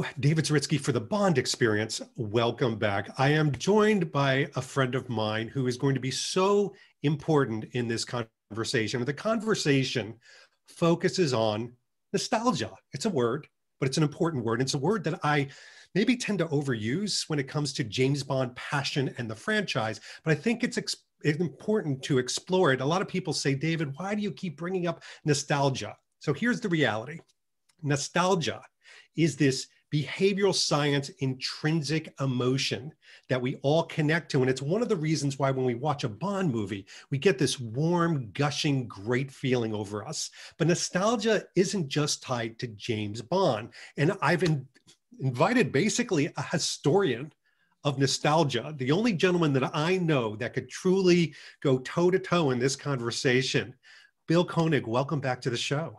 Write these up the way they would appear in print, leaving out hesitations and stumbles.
Hello, David Zaritsky for the Bond Experience. Welcome back. I am joined by a friend of mine who is going to be so important in this conversation. The conversation focuses on nostalgia. It's a word, but it's an important word. It's a word that I maybe tend to overuse when it comes to James Bond passion and the franchise, but I think it's important to explore it. A lot of people say, David, why do you keep bringing up nostalgia? So here's the reality. Nostalgia is this behavioral science intrinsic emotion that we all connect to. And it's one of the reasons why when we watch a Bond movie, we get this warm, gushing, great feeling over us. But nostalgia isn't just tied to James Bond. And I've invited basically a historian of nostalgia, the only gentleman that I know that could truly go toe-to-toe in this conversation. Bill Koenig, welcome back to the show.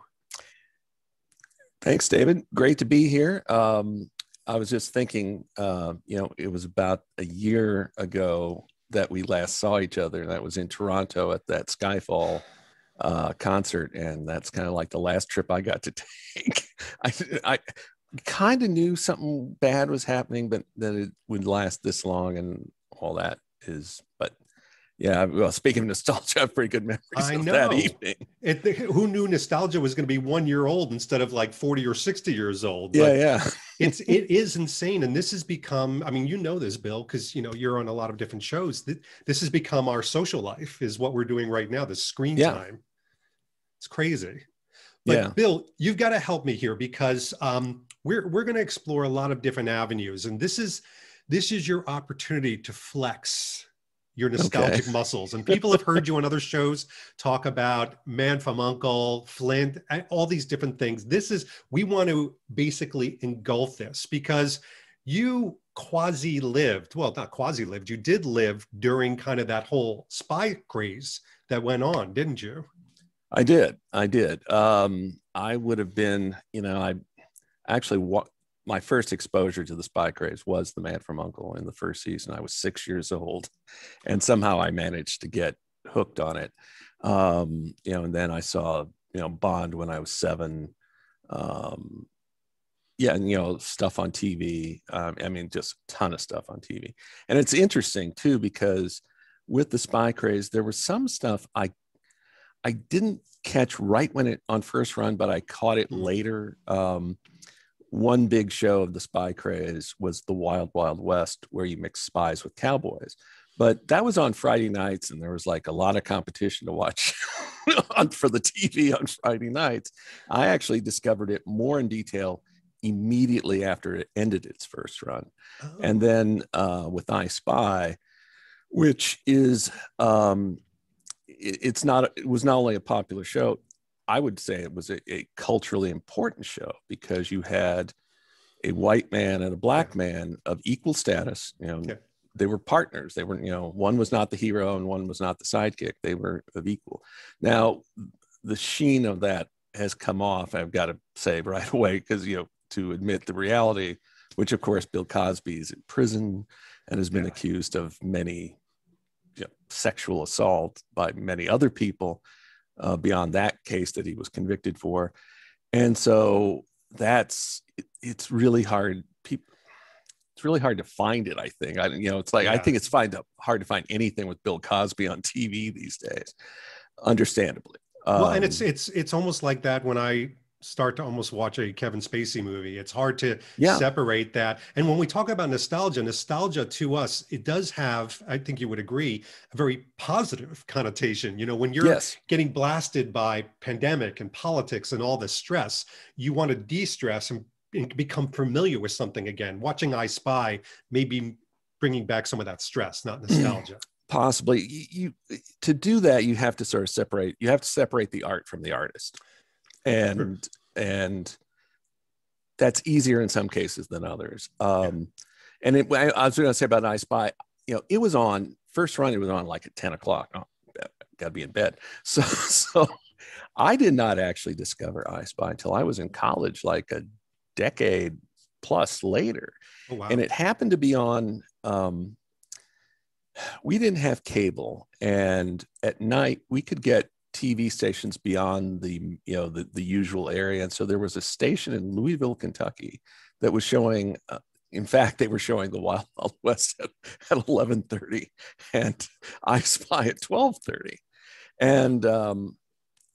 Thanks, David. Great to be here. I was just thinking, it was about a year ago that we last saw each other. That was in Toronto at that Skyfall concert. And that's kind of like the last trip I got to take. I kind of knew something bad was happening, but that it would last this long and all that is, but yeah, well, speaking of nostalgia, I have pretty good memories of that evening. Who knew nostalgia was going to be 1 year old instead of like 40 or 60 years old? Yeah. It is insane. And this has become, I mean, you know this, Bill, because, you're on a lot of different shows. This has become our social life is what we're doing right now, the screen time. It's crazy. But Bill, you've got to help me here because we're going to explore a lot of different avenues. And this is your opportunity to flex your nostalgic muscles. And people have heard you on other shows talk about Man from U.N.C.L.E., Flint, all these different things. We want to basically engulf this because you you did live during kind of that whole spy craze that went on, didn't you? I did. I would have been, my first exposure to the Spy Craze was The Man from U.N.C.L.E. in the first season. I was 6 years old, and somehow I managed to get hooked on it. And then I saw, Bond when I was 7. And stuff on TV. Just a ton of stuff on TV. And it's interesting too, because with the Spy Craze, there was some stuff I didn't catch right when it on first run, but I caught it later. One big show of the Spy Craze was the Wild Wild West, where you mix spies with cowboys. But that was on Friday nights, and there was like a lot of competition to watch for the TV on Friday nights. I actually discovered it more in detail immediately after it ended its first run. And then with I Spy, which is, it was not only a popular show, I would say it was a culturally important show because you had a white man and a black man of equal status. They were partners. They were, one was not the hero and one was not the sidekick. They were of equal. Now, the sheen of that has come off, I've got to say right away, because, to admit the reality, which of course Bill Cosby is in prison and has been accused of many sexual assault by many other people. Beyond that case that he was convicted for. And so it's really hard. It's really hard to find it, I think. I think it's hard to find anything with Bill Cosby on TV these days, understandably. And it's almost like that when I start to almost watch a Kevin Spacey movie. It's hard to separate that. And when we talk about nostalgia to us, it does have, I think you would agree, a very positive connotation. When you're getting blasted by pandemic and politics and all this stress, you want to de-stress and become familiar with something again. Watching I Spy may be bringing back some of that stress, not nostalgia. Possibly. To do that, you have to sort of separate the art from the artist. And that's easier in some cases than others. And I was going to say about I Spy, it was on first run. It was on like at 10 o'clock. Oh, got to be in bed. So I did not actually discover I Spy until I was in college, like a decade plus later. Oh, wow. And it happened to be on. We didn't have cable, and at night we could get TV stations beyond the usual area. And so there was a station in Louisville, Kentucky that was showing. In fact, they were showing the Wild Wild West at 11:30 and I Spy at 12:30. And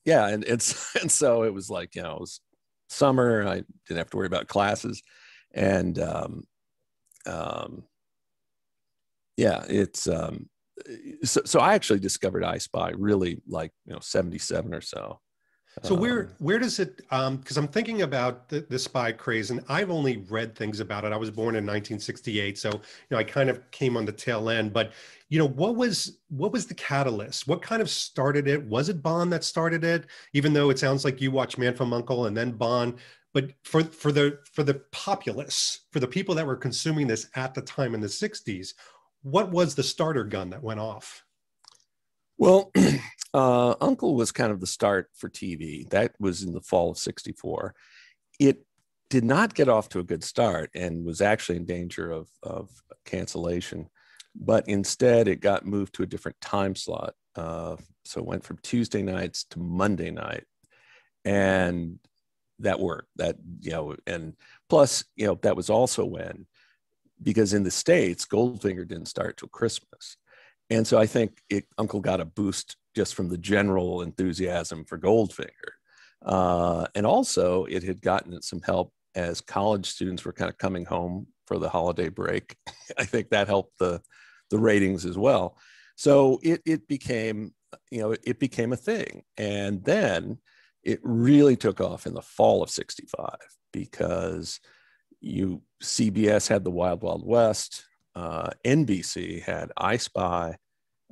yeah, and so it was like, it was summer. I didn't have to worry about classes. And yeah, it's so I actually discovered I Spy really like 77 or so. So where does it, because I'm thinking about the Spy Craze, and I've only read things about it. I was born in 1968, so I kind of came on the tail end. But what was the catalyst? What kind of started it? Was it Bond that started it? Even though it sounds like you watched Man from U.N.C.L.E. and then Bond, but for the populace, for the people that were consuming this at the time in the 60s, what was the starter gun that went off? Well, Uncle was kind of the start for TV. That was in the fall of 64. It did not get off to a good start and was actually in danger of cancellation. But instead, it got moved to a different time slot. So it went from Tuesday nights to Monday night. And that worked. And plus, that was also when, because in the States, Goldfinger didn't start till Christmas. And so I think Uncle got a boost just from the general enthusiasm for Goldfinger. And also it had gotten some help as college students were kind of coming home for the holiday break. I think that helped the ratings as well. So it became a thing. And then it really took off in the fall of 65 because CBS had the Wild Wild West, NBC had I Spy,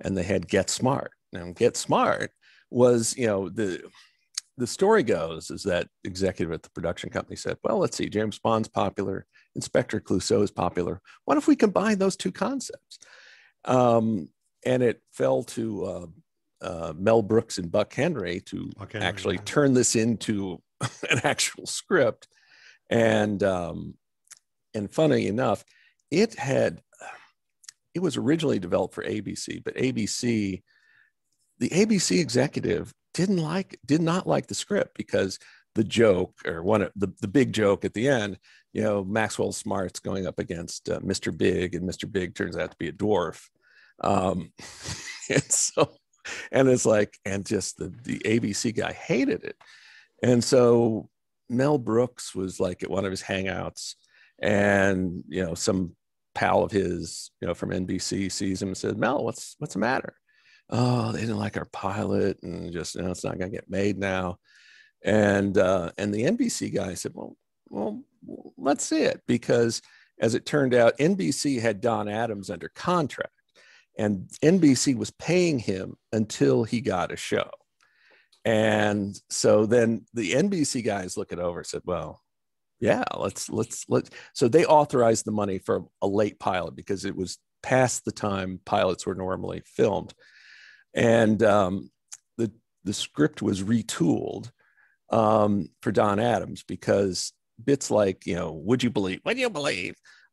and they had Get Smart. Now, Get Smart was, the story goes is that executive at the production company said, well, let's see, James Bond's popular, Inspector Clouseau is popular. What if we combine those two concepts? And it fell to Mel Brooks and Buck Henry to actually turn this into an actual script. And funny enough, it was originally developed for ABC, but the ABC executive did not like the script because the joke, or the big joke at the end, Maxwell Smart's going up against Mr. Big, and Mr. Big turns out to be a dwarf. And it's like, and just the ABC guy hated it. And so Mel Brooks was like at one of his hangouts, and some pal of his from NBC sees him and says, Mel, what's the matter? Oh, they didn't like our pilot, and just it's not gonna get made now. And the NBC guy said, well, let's see it, because as it turned out, NBC had Don Adams under contract, and NBC was paying him until he got a show. And so then the NBC guys look it over and said, well, yeah, let's. So they authorized the money for a late pilot because it was past the time pilots were normally filmed. And the script was retooled for Don Adams because bits like, would you believe,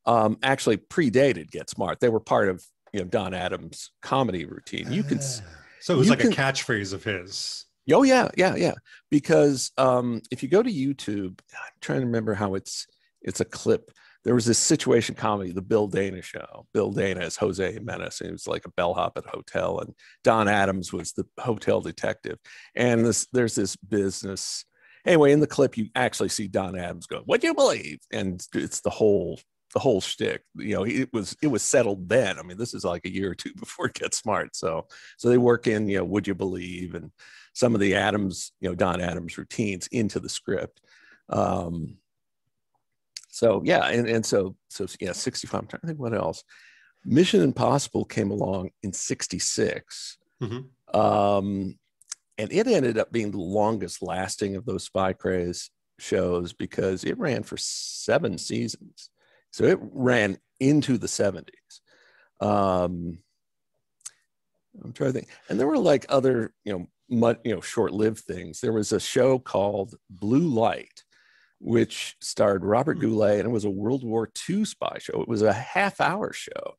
actually predated Get Smart. They were part of, Don Adams' comedy routine. So it was like a catchphrase of his. Oh, yeah. Because if you go to YouTube, I'm trying to remember how it's a clip. There was this situation comedy, the Bill Dana show. Bill Dana is Jose Jimenez, and he was like a bellhop at a hotel, and Don Adams was the hotel detective. And there's this business. Anyway, in the clip, you actually see Don Adams go, "Would you believe?" And it's the whole shtick. It was settled then. I mean, this is like a year or two before Get Smart. So they work in, would you believe, and some of the Adams, Don Adams routines into the script. So yeah, and so yeah, 65. I'm trying to think what else. Mission Impossible came along in 66. Mm-hmm. And it ended up being the longest lasting of those Spy Craze shows because it ran for 7 seasons. So it ran into the 70s. I'm trying to think. And there were like other, short-lived things. There was a show called Blue Light, which starred Robert Goulet, and it was a World War II spy show. It was a half-hour show.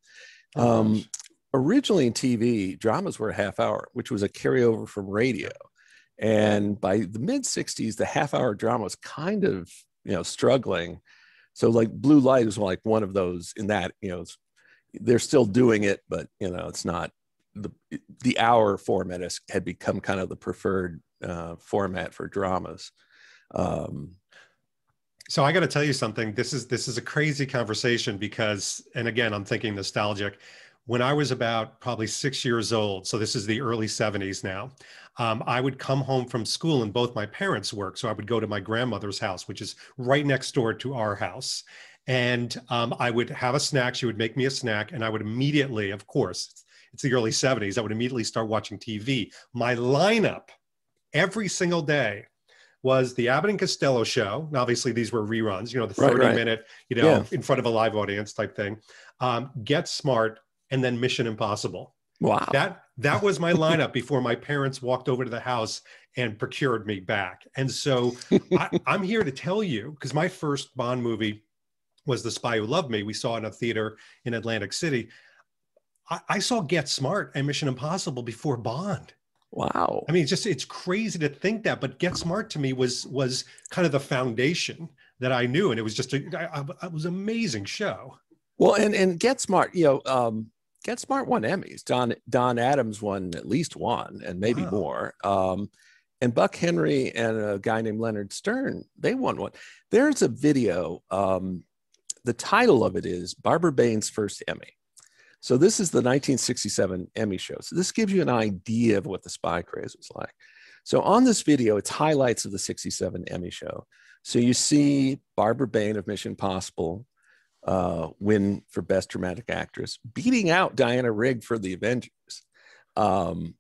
Originally in TV, dramas were a half hour, which was a carryover from radio. And by the mid-60s, the half-hour drama was kind of, struggling. So like Blue Light is like one of those in that, they're still doing it, but it's not the hour format had become kind of the preferred format for dramas. So I got to tell you something. This is a crazy conversation because, and again, I'm thinking nostalgic. When I was about probably 6 years old, so this is the early 70s now, I would come home from school and both my parents worked. So I would go to my grandmother's house, which is right next door to our house. And I would have a snack. She would make me a snack and I would immediately, of course, it's the early 70s, I would immediately start watching TV. My lineup every single day was the Abbott and Costello show. And obviously these were reruns, the 30-minute, in front of a live audience type thing. Get Smart, and then Mission Impossible. Wow. That was my lineup before my parents walked over to the house and procured me back. And so I'm here to tell you, because my first Bond movie was The Spy Who Loved Me. We saw it in a theater in Atlantic City. I saw Get Smart and Mission Impossible before Bond. Wow. I mean, it's crazy to think that, but Get Smart to me was kind of the foundation that I knew. And it was just it was an amazing show. Well, and Get Smart, Get Smart won Emmys. Don Adams won at least one, and maybe more. And Buck Henry and a guy named Leonard Stern, they won one. There's a video. The title of it is Barbara Baines' First Emmy. So this is the 1967 Emmy show. So this gives you an idea of what the Spy Craze was like. So on this video, it's highlights of the 67 Emmy show. So you see Barbara Bain of Mission Impossible win for Best Dramatic Actress, beating out Diana Rigg for The Avengers. And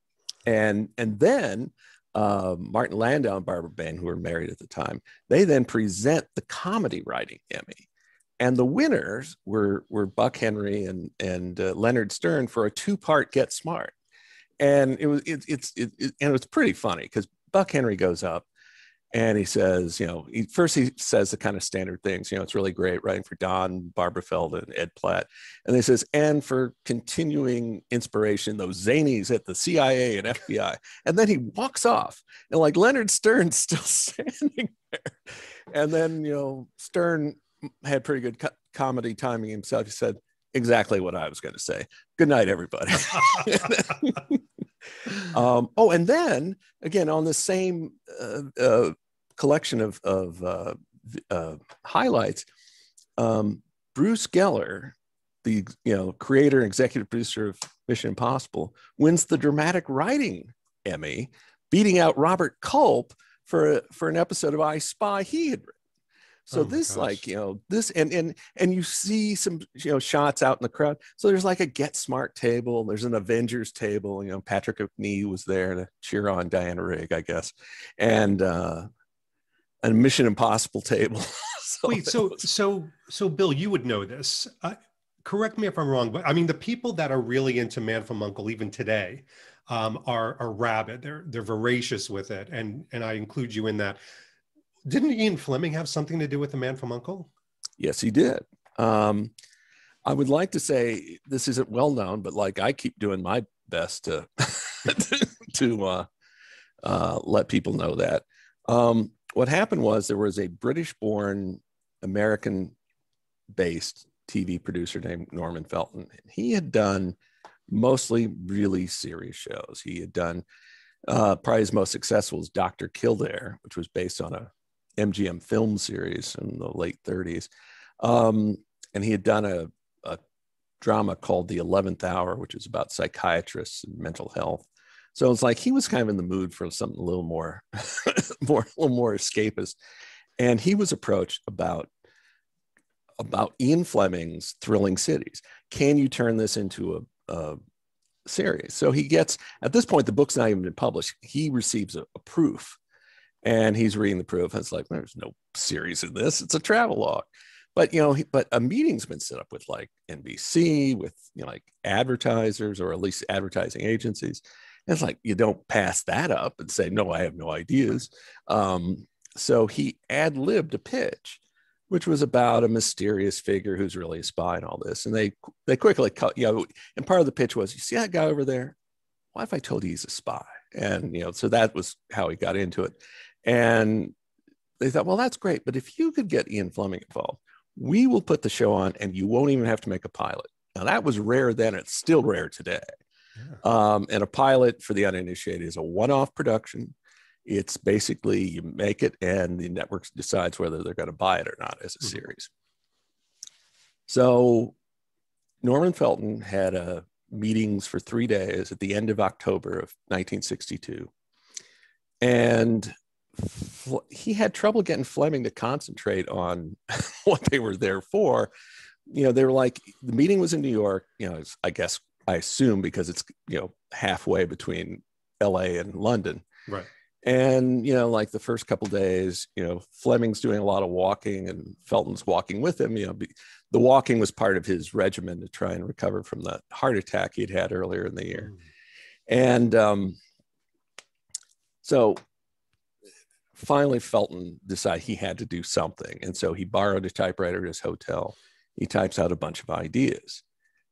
then Martin Landau and Barbara Bain, who were married at the time, they then present the Comedy Writing Emmy. And the winners were Buck Henry and Leonard Stern for a 2-part Get Smart. And it's pretty funny because Buck Henry goes up and he says, first he says the kind of standard things, it's really great writing for Don, Barbara Feld, and Ed Platt. And he says, and for continuing inspiration, those zanies at the CIA and FBI. And then he walks off and like Leonard Stern's still standing there. And then, Stern had pretty good comedy timing himself. He said exactly what I was going to say. Good night, everybody. And then again, on the same collection of highlights, Bruce Geller, the creator and executive producer of Mission Impossible, wins the Dramatic Writing Emmy, beating out Robert Culp for an episode of I Spy he had written. So this, this, and you see some, shots out in the crowd. So there's like a Get Smart table. There's an Avengers table. Patrick O'Neill was there to cheer on Diana Rigg, I guess, and a Mission Impossible table. Wait, so Bill, you would know this. Correct me if I'm wrong, but I mean, the people that are really into Man from U.N.C.L.E. even today are rabid. They're voracious with it, and I include you in that. Didn't Ian Fleming have something to do with The Man from U.N.C.L.E.? Yes, he did. I would like to say this isn't well known, but like I keep doing my best to to let people know that. What happened was there was a British-born, American-based TV producer named Norman Felton. He had done mostly really serious shows. He had done probably his most successful was Dr. Kildare, which was based on a MGM film series in the late 30s. And he had done a drama called The 11th Hour, which is about psychiatrists and mental health. So it's like he was kind of in the mood for something a little more, a little more escapist. And he was approached about Ian Fleming's Thrilling Cities. Can you turn this into a series? So he gets, at this point, the book's not even been published. He receives a proof. And he's reading the proof. And it's like, there's no series in this. It's a travelogue. But, but a meeting's been set up with like NBC, with, like advertisers, or at least advertising agencies. And it's like, you don't pass that up and say, no, I have no ideas. So he ad-libbed a pitch, which was about a mysterious figure who's really a spy and all this. And they quickly cut, and part of the pitch was, you see that guy over there? What if I told you he's a spy? And, so that was how he got into it. And they thought, well, that's great. But if you could get Ian Fleming involved, we will put the show on and you won't even have to make a pilot. Now that was rare then, it's still rare today. Yeah. And a pilot, for the uninitiated, is a one-off production. It's basically you make it and the network decides whether they're going to buy it or not as a series. So Norman Felton had meetings for 3 days at the end of October of 1962. And he had trouble getting Fleming to concentrate on what they were there for. They were like, the meeting was in New York, I assume because it's, halfway between LA and London. Right. And, like the first couple of days, Fleming's doing a lot of walking and Felton's walking with him. The walking was part of his regimen to try and recover from the heart attack he'd had earlier in the year. And so finally Felton decided he had to do something. And so he borrowed a typewriter at his hotel. He types out a bunch of ideas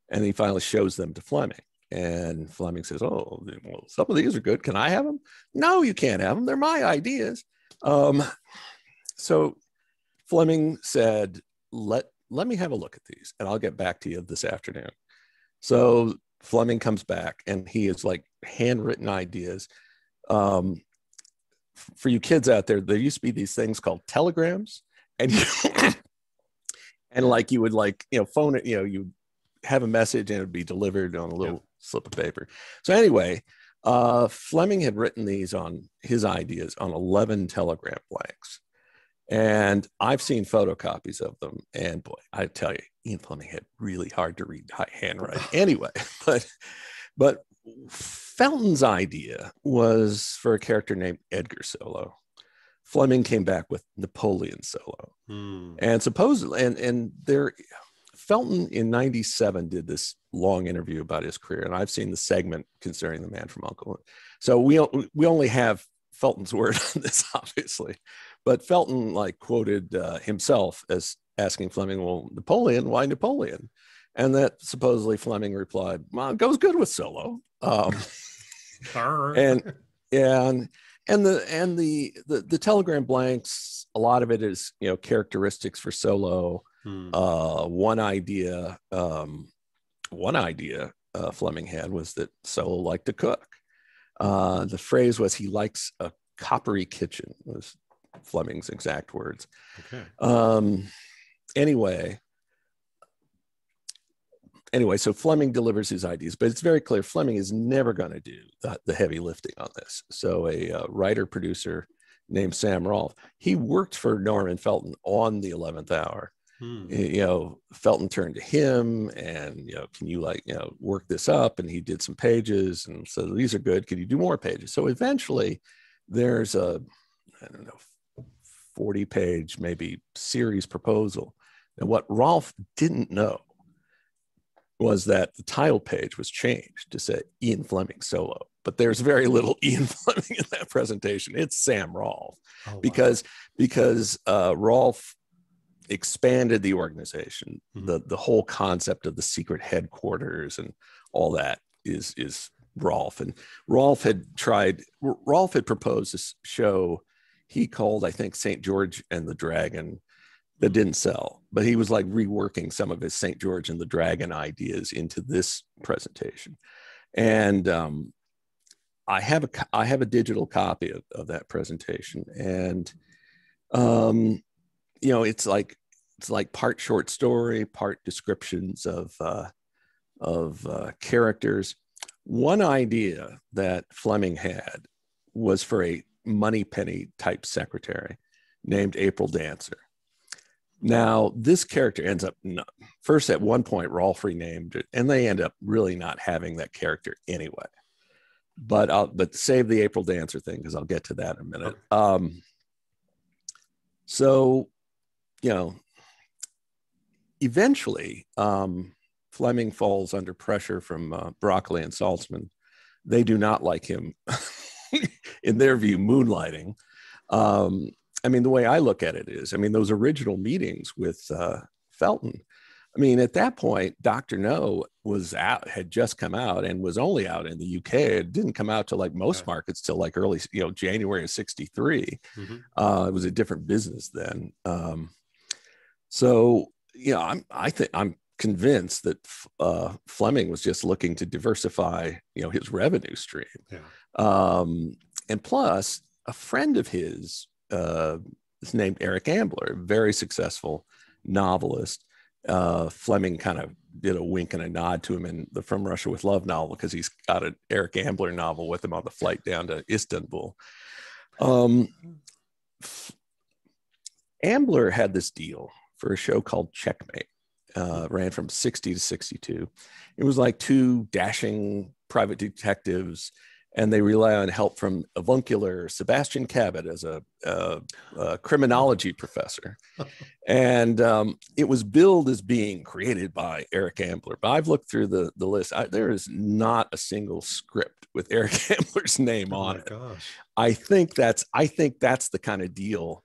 and he finally shows them to Fleming. And Fleming says, oh, well, some of these are good. Can I have them? No, you can't have them. They're my ideas. So Fleming said, let me have a look at these and I'll get back to you this afternoon. So Fleming comes back and he is like handwritten ideas. For you kids out there, there used to be these things called telegrams, and and like you would phone it, you have a message and it would be delivered on a little slip of paper. So anyway, Fleming had written his ideas on 11 telegram blanks. And I've seen photocopies of them. And boy, I tell you, Ian Fleming had really hard to read handwriting anyway. But Felton's idea was for a character named Edgar Solo. Fleming came back with Napoleon Solo. And supposedly, Felton in 97 did this long interview about his career. And I've seen the segment concerning The Man from U.N.C.L.E. So we only have Felton's word on this, obviously. But Felton quoted himself as asking Fleming, well, Napoleon, why Napoleon? And that supposedly Fleming replied, well, it goes good with Solo. And the telegram blanks, a lot of it is, characteristics for Solo. One idea Fleming had was that Solo liked to cook. The phrase was he likes a coppery kitchen, was Fleming's exact words. Okay. Anyway, so Fleming delivers his ideas, but it's very clear Fleming is never going to do the heavy lifting on this. So a writer-producer named Sam Rolfe, he worked for Norman Felton on The 11th Hour. Felton turned to him and, can you work this up? And he did some pages and so these are good. Can you do more pages? So eventually there's a, 40-page, maybe series proposal. And what Rolfe didn't know was that the title page was changed to say Ian Fleming Solo. But there's very little Ian Fleming in that presentation. It's Sam Rolfe. Oh, wow. because Rolfe expanded the organization. The whole concept of the secret headquarters and all that is Rolfe. And Rolfe had proposed this show he called, I think, St. George and the Dragon, that didn't sell, but he was reworking some of his St. George and the Dragon ideas into this presentation. And I have a digital copy of that presentation. And, it's like part short story, part descriptions of characters. One idea that Fleming had was for a Moneypenny type secretary named April Dancer. Now, this character ends up, first at one point, Rolfe renamed it, and they end up really not having that character anyway. But save the April Dancer thing, because I'll get to that in a minute. So, eventually, Fleming falls under pressure from Broccoli and Saltzman. They do not like him, in their view, moonlighting. The way I look at it is, those original meetings with Felton, at that point, Dr. No had just come out and was only out in the UK. It didn't come out to most markets till early, January of 63. It was a different business then. So I'm convinced that Fleming was just looking to diversify, his revenue stream. Yeah. And plus, a friend of his is named Eric Ambler, a very successful novelist. Fleming kind of did a wink and a nod to him in the From Russia with Love novel, because he's got an Eric Ambler novel with him on the flight down to Istanbul. Ambler had this deal for a show called Checkmate. Ran from 60 to 62. It was like two dashing private detectives, and they rely on help from avuncular Sebastian Cabot as a criminology professor. And it was billed as being created by Eric Ambler. But I've looked through the list. There is not a single script with Eric Ambler's name on it. Gosh. I think that's the kind of deal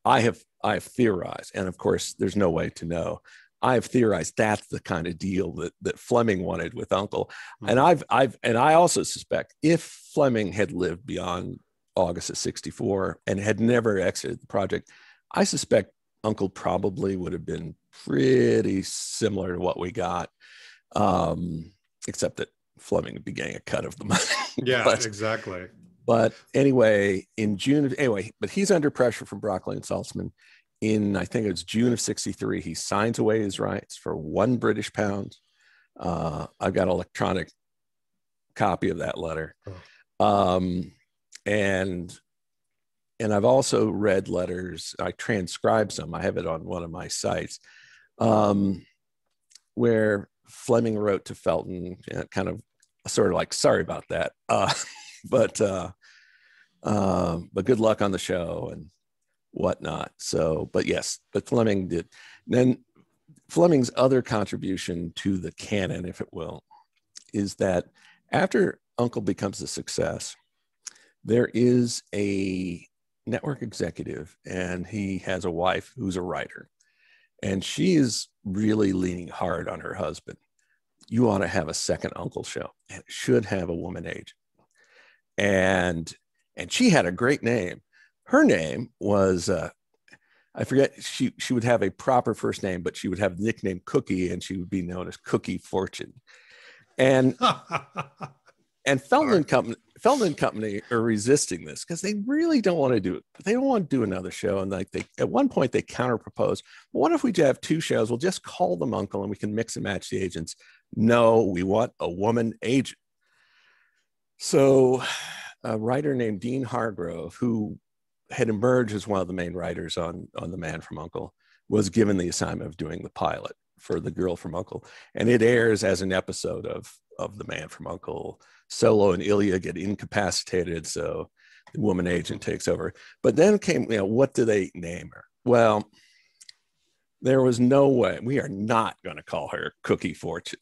I have theorized. And of course, there's no way to know. I've theorized that's the kind of deal that Fleming wanted with Uncle. Mm-hmm. And I also suspect if Fleming had lived beyond August of 64 and had never exited the project, I suspect Uncle probably would have been pretty similar to what we got, except that Fleming would be getting a cut of the money. Yeah, exactly. But anyway, but he's under pressure from Broccoli and Saltzman. I think it's June of 63, he signs away his rights for £1 British. I've got an electronic copy of that letter. And I've also read letters. I transcribed some. I have it on one of my sites, where Fleming wrote to Felton, kind of sort of like, sorry about that. But good luck on the show and whatnot. So, but Fleming did. Then Fleming's other contribution to the canon, if it will, is that after Uncle becomes a success, there is a network executive, and he has a wife who's a writer, and she is really leaning hard on her husband. You ought to have a second Uncle show, and it should have a woman agent. And she had a great name. Her name was, I forget, she would have a proper first name, but she would have the nickname Cookie, and she would be known as Cookie Fortune. And Felton and Company are resisting this because they really don't want to do it. They don't want to do another show. And at one point they counter propose, well, what if we have two shows? We'll just call them Uncle and we can mix and match the agents. No, we want a woman agent. So a writer named Dean Hargrove, who had emerged as one of the main writers on The Man from Uncle, was given the assignment of doing the pilot for The Girl from Uncle. And it airs as an episode of The Man from Uncle. Solo and Ilya get incapacitated, so the woman agent takes over. But then came, what do they name her? Well, there was no way. We are not going to call her Cookie Fortune.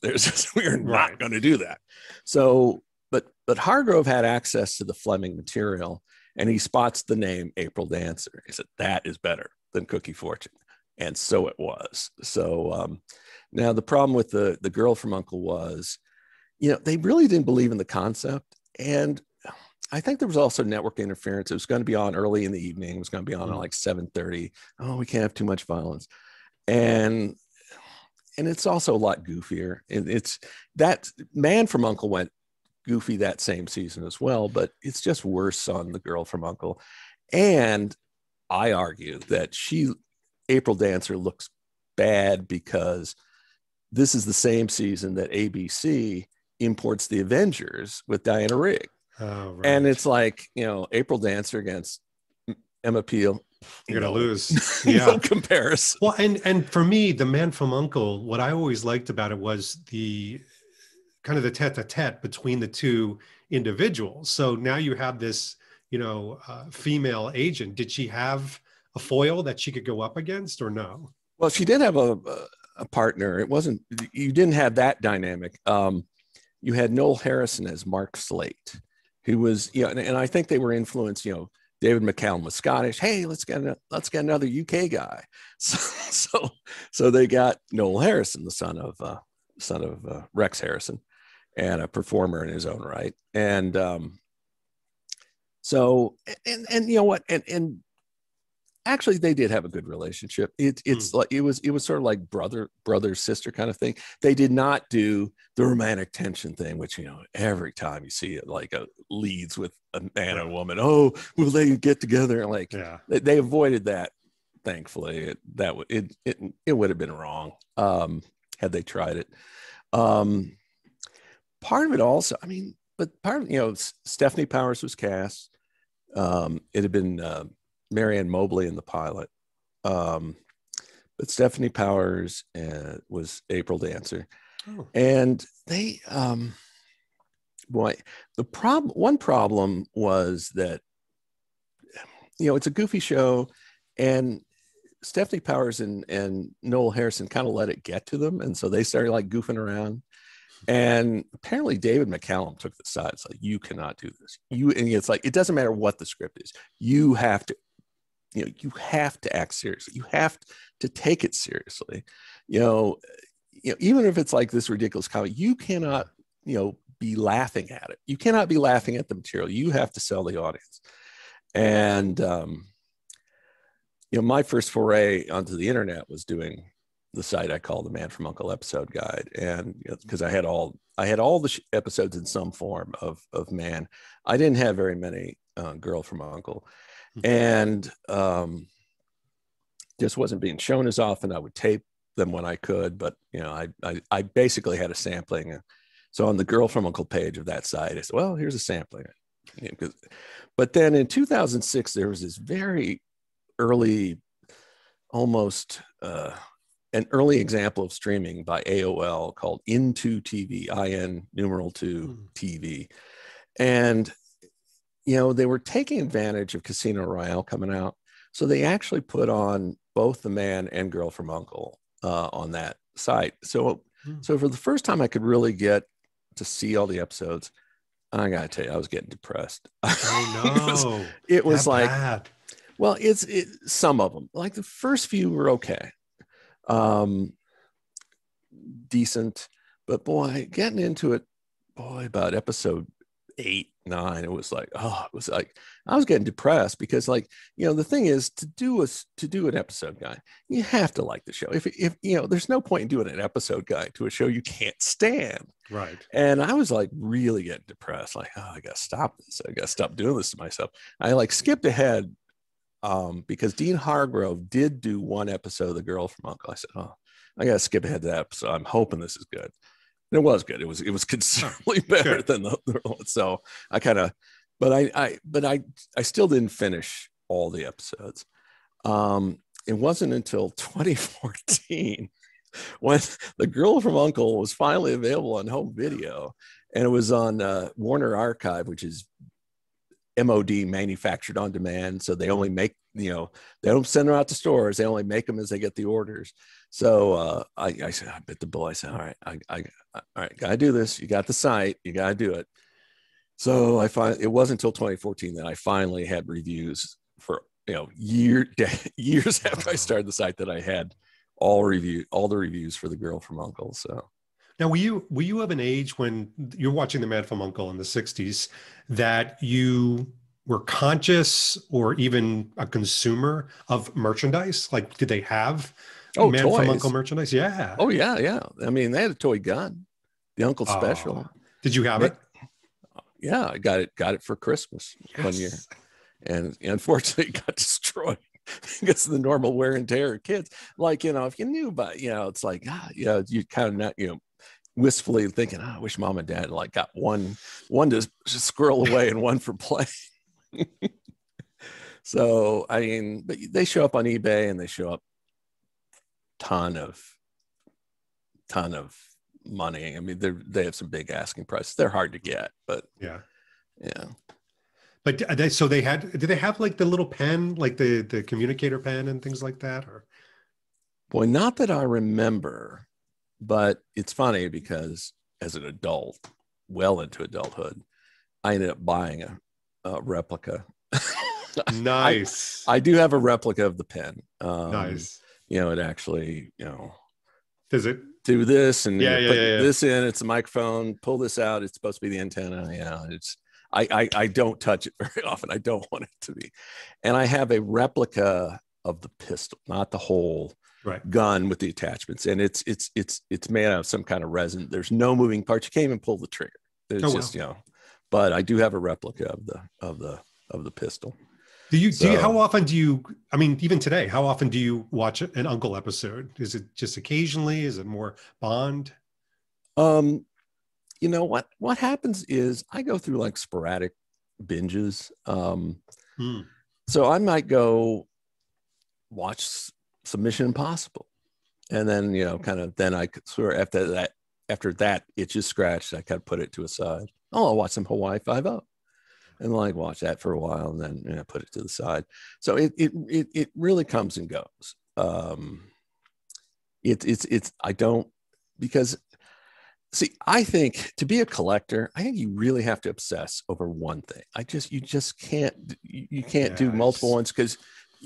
We are not going to do that. So, but Hargrove had access to the Fleming material, and he spots the name April Dancer. He said, that is better than Cookie Fortune. And so it was. So now the problem with the Girl from Uncle was, they really didn't believe in the concept. And I think there was also network interference. It was going to be on early in the evening. It was going to be on at like 7:30. Oh, we can't have too much violence. And it's also a lot goofier. It's that Man from Uncle went goofy that same season as well, but it's just worse on The Girl from Uncle. And I argue that April Dancer looks bad because this is the same season that ABC imports The Avengers with Diana Rigg. Oh, right. And it's like, April Dancer against Emma Peel. You're going to lose. Yeah. No comparison. Well, and for me, The Man from Uncle, what I always liked about it was the kind of the tete-a-tete between the two individuals. So now you have this, female agent. Did she have a foil that she could go up against or no? Well, she did have a partner. You didn't have that dynamic. You had Noel Harrison as Mark Slate, who was, and I think they were influenced, David McCallum was Scottish. Hey, let's get another UK guy. So they got Noel Harrison, the son of Rex Harrison, and a performer in his own right. And you know what? And actually, they did have a good relationship. It's like it was sort of like brother sister kind of thing. They did not do the romantic tension thing, which every time you see it, like leads with a man and a woman. Oh, will they get together? Like they avoided that. Thankfully, it would have been wrong had they tried it. Part of it also, I mean, but part of Stephanie Powers was cast. It had been Marianne Mobley in the pilot, but Stephanie Powers was April Dancer, and they one problem was that it's a goofy show, and Stephanie Powers and Noel Harrison kind of let it get to them, and so they started like goofing around. And apparently David McCallum took the side. It's like, you cannot do this. And it's like, it doesn't matter what the script is. You have to act seriously. You have to take it seriously. Even if it's like this ridiculous comedy, you cannot, be laughing at it. You cannot be laughing at the material. You have to sell the audience. And, my first foray onto the internet was doing the site I call the Man from U.N.C.L.E. episode guide. And because I had all the episodes in some form of Man. I didn't have very many Girl from U.N.C.L.E. And just wasn't being shown as often. I would tape them when I could, but I basically had a sampling. So on the Girl from U.N.C.L.E. page of that site, I said, well, here's a sampling. But then in 2006, there was this very early, almost an early example of streaming by AOL called Into TV, IN2 TV. And, they were taking advantage of Casino Royale coming out. So they actually put on both the Man and Girl from U.N.C.L.E. On that site. So for the first time I could really get to see all the episodes, I got to tell you, I was getting depressed. Oh, no. it was like, bad. Well, it's some of them. Like the first few were okay. Decent, but boy, getting into it, about episode 8, 9, it was like I was getting depressed because the thing is to do an episode guide, you have to like the show. If there's no point in doing an episode guide to a show you can't stand. Right. And I was like really getting depressed, like, I gotta stop this. I gotta stop doing this to myself. I skipped ahead because Dean Hargrove did do one episode of The Girl from U.N.C.L.E. I said, I gotta skip ahead to that episode. I'm hoping this is good. And it was good. It was considerably better than the other one. So I kind of, but I still didn't finish all the episodes. It wasn't until 2014 when The Girl from U.N.C.L.E. was finally available on home video, and it was on Warner Archive, which is MOD, manufactured on demand. So they only make, they don't send them out to stores. They only make them as they get the orders. So I said, I bit the bullet. I said, all right, gotta do this. You got the site, you gotta do it. So it wasn't until 2014 that I finally had reviews for, years after I started the site, that I had all the reviews for The Girl from U.N.C.L.E. So. Now, were you of an age when you're watching The Man from U.N.C.L.E. in the 60s that you were conscious or even a consumer of merchandise? Like, did they have Man toys from U.N.C.L.E. merchandise? Yeah. Oh, yeah. I mean, they had a toy gun, the Uncle Special. Did you have it? Yeah, I got it for Christmas one year. And unfortunately, it got destroyed because of the normal wear and tear of kids. Like, if you knew about, it's like, you kind of not, wistfully thinking, I wish mom and dad got one to just squirrel away and one for play. So, I mean, but they show up on eBay and they show up ton of money. I mean, they have some big asking prices. They're hard to get, but yeah. But did they have like the little pen, like the communicator pen and things like that? Or boy, not that I remember. But it's funny because as an adult, well into adulthood, I ended up buying a replica. Nice. I do have a replica of the pen. Nice. It actually, does it do this and put this in? It's a microphone. Pull this out. It's supposed to be the antenna. It's. I don't touch it very often. I don't want it to be. And I have a replica the pistol, not the whole Right. gun with the attachments. And it's made out of some kind of resin. There's no moving parts. You can't even pull the trigger. It's just, Wow. you know, but I do have a replica of the pistol. How often do you, I mean, even today, how often do you watch an Uncle episode? Is it just occasionally? Is it more Bond? You know what happens is I go through like sporadic binges. So I might go watch some Mission Impossible, and then, you know, kind of, then I could sort of, after that itch is scratched, I kind of put it to a side. Oh, I'll watch some Hawaii Five-0, and like watch that for a while, and then, you know, put it to the side. So it really comes and goes. It's I don't, because, see, I think to be a collector, I think you really have to obsess over one thing. You just can't, you can't do multiple ones, because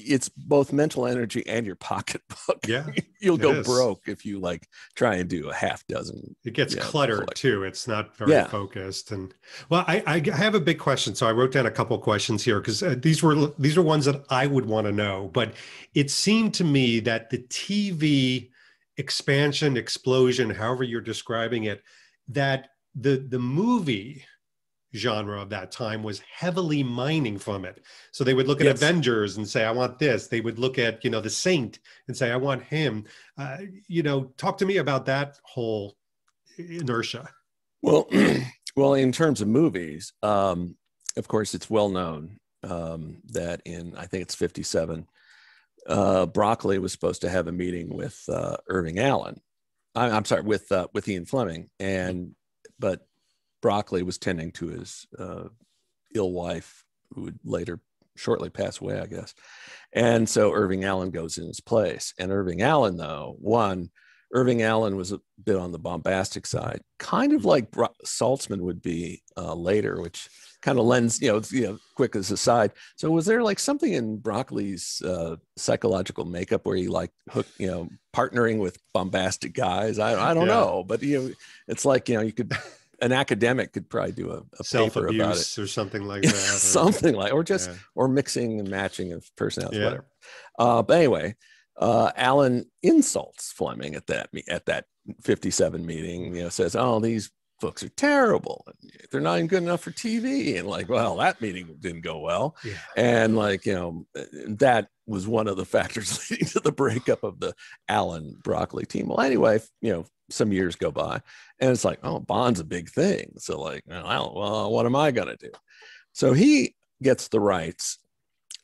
it's both mental energy and your pocketbook. Yeah, You'll go broke if you like try and do a half dozen. It gets cluttered too. It's not very focused. And well, I have a big question. So I wrote down a couple of questions here, because these are ones that I would want to know. But it seemed to me that the TV expansion, explosion, however you're describing it, that the movie genre of that time was heavily mining from it. So they would look at Avengers and say, I want this. They would look at, you know, The Saint and say, I want him. You know, talk to me about that whole inertia. Well, well, in terms of movies, of course, it's well known that in, I think it's 57, Broccoli was supposed to have a meeting with Irving Allen. I'm sorry, with Ian Fleming, but Broccoli was tending to his ill wife, who would later shortly pass away, I guess. And so Irving Allen goes in his place. And Irving Allen, though, Irving Allen was a bit on the bombastic side, kind of like Saltzman would be later, which kind of lends, quick as a side. So was there like something in Broccoli's psychological makeup where he like partnering with bombastic guys? I don't know, but it's like, you could, an academic could probably do a paper about it or something like that, something like, or mixing and matching of personalities, whatever. But anyway, Allen insults Fleming at that 57 meeting. Says, "Oh, these books are terrible. They're not even good enough for TV." And like, well, that meeting didn't go well. Yeah. And like, that was one of the factors leading to the breakup of the Allen Broccoli team. Well, anyway, some years go by, and it's like, oh, Bond's a big thing. So like, well, what am I gonna do? So he gets the rights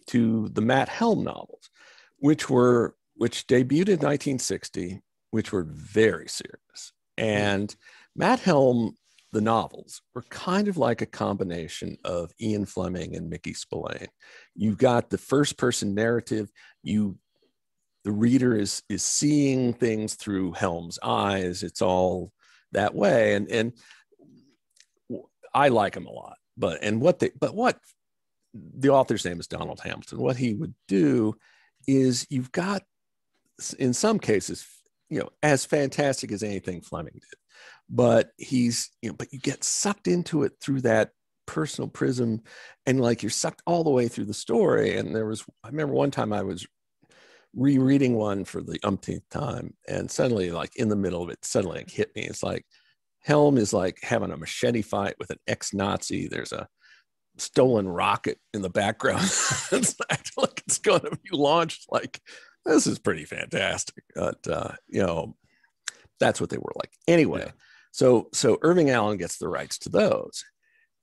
to the Matt Helm novels, which debuted in 1960, which were very serious. And Matt Helm, the novels, were kind of like a combination of Ian Fleming and Mickey Spillane. You've got the first person narrative. The reader is seeing things through Helm's eyes. It's all that way. And I like him a lot. But what the author's name is Donald Hamilton. What he would do is, you've got, in some cases, as fantastic as anything Fleming did, but but you get sucked into it through that personal prism, and like you're sucked all the way through the story. And I remember one time I was rereading one for the umpteenth time, and suddenly, like in the middle of it, suddenly it hit me. It's like Helm is like having a machete fight with an ex-Nazi. There's a stolen rocket in the background. It's like it's going to be launched. Like, this is pretty fantastic. But that's what they were like. Anyway, so Irving Allen gets the rights to those,